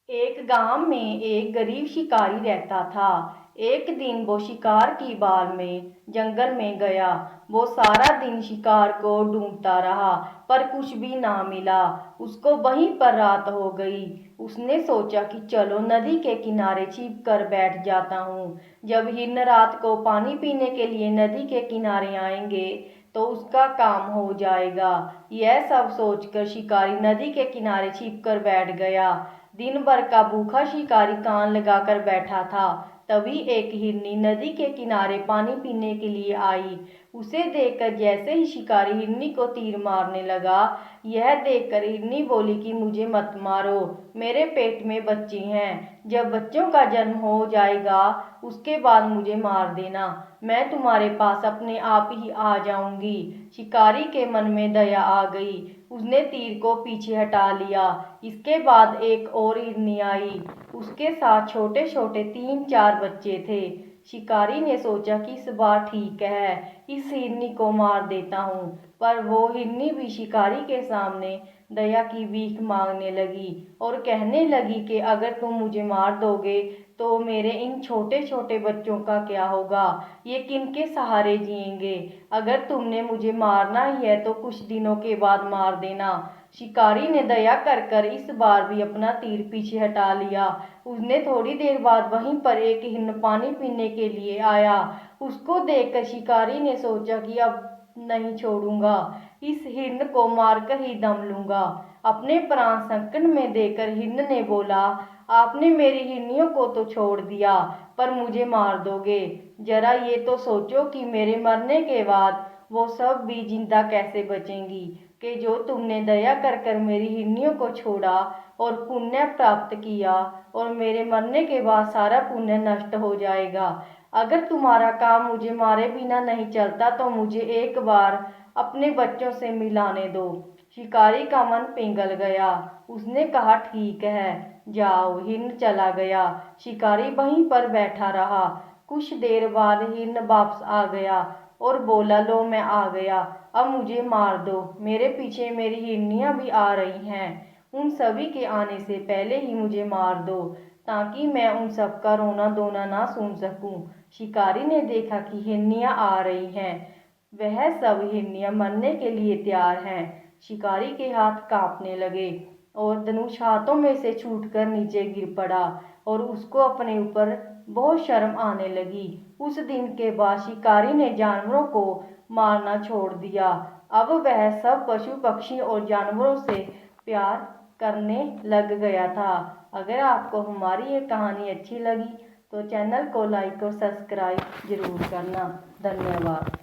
एक गांव में एक गरीब शिकारी रहता था। एक दिन वो शिकार की भाल में जंगल में गया। वो सारा दिन शिकार को ढूंढता रहा, पर कुछ भी ना मिला। उसको वहीं पर रात हो गई। उसने सोचा कि चलो नदी के किनारे छिप कर बैठ जाता हूँ। जब हिरण रात को पानी पीने के लिए नदी के किनारे आएंगे तो उसका काम हो जाएगा। यह सब सोचकर शिकारी नदी के किनारे छिप कर बैठ गया। दिन भर का भूखा शिकारी कान लगाकर बैठा था। तभी एक हिरनी नदी के किनारे पानी पीने के लिए आई। उसे देखकर जैसे ही शिकारी हिरनी को तीर मारने लगा, यह देखकर हिरनी बोली कि मुझे मत मारो, मेरे पेट में बच्चे हैं। जब बच्चों का जन्म हो जाएगा उसके बाद मुझे मार देना, मैं तुम्हारे पास अपने आप ही आ जाऊंगी। शिकारी के मन में दया आ गई। उसने तीर को पीछे हटा लिया। इसके बाद एक और हिरनी आई। उसके साथ छोटे छोटे 3-4 बच्चे थे। शिकारी ने सोचा कि इस बार ठीक है, इस हिरनी को मार देता हूँ। पर वो हिरनी भी शिकारी के सामने दया की भीख मांगने लगी और कहने लगी कि अगर तुम मुझे मार दोगे तो मेरे इन छोटे छोटे बच्चों का क्या होगा, ये किनके सहारे जिएंगे। अगर तुमने मुझे मारना ही है तो कुछ दिनों के बाद मार देना। शिकारी ने दया कर कर इस बार भी अपना तीर पीछे हटा लिया। उसने थोड़ी देर बाद वहीं पर एक हिरण पानी पीने के लिए आया। उसको देखकर शिकारी ने सोचा कि अब नहीं छोड़ूंगा, इस हिरण को मारकर ही दम लूंगा। अपने प्राण संकट में देकर हिरण ने बोला, आपने मेरी हिरनियों को तो छोड़ दिया, पर मुझे मार दोगे। जरा ये तो सोचो कि मेरे मरने के बाद वो सब भी जिंदा कैसे बचेंगी, कि जो तुमने दया कर कर मेरी हिरनियों को छोड़ा और पुण्य प्राप्त किया, और मेरे मरने के बाद सारा पुण्य नष्ट हो जाएगा। अगर तुम्हारा काम मुझे मारे बिना नहीं चलता तो मुझे एक बार अपने बच्चों से मिलाने दो। शिकारी का मन पिघल गया। उसने कहा ठीक है, जाओ। हिरण चला गया। शिकारी वहीं पर बैठा रहा। कुछ देर बाद हिरण वापस आ गया और बोला, लो मैं आ गया, अब मुझे मार दो, मेरे पीछे मेरी हिरनियां भी आ रही हैं। उन सभी के आने से पहले ही मुझे मार दो, ताकि मैं उन सब का रोना धोना ना सुन सकूं। शिकारी ने देखा कि हिरनियां आ रही हैं। वह सब हिरनियां मरने के लिए तैयार हैं। शिकारी के हाथ कांपने लगे और धनुष हाथों में से छूटकर नीचे गिर पड़ा और उसको अपने ऊपर बहुत शर्म आने लगी। उस दिन के बाद शिकारी ने जानवरों को मारना छोड़ दिया। अब वह सब पशु पक्षी और जानवरों से प्यार करने लग गया था। अगर आपको हमारी ये कहानी अच्छी लगी तो चैनल को लाइक और सब्सक्राइब जरूर करना। धन्यवाद।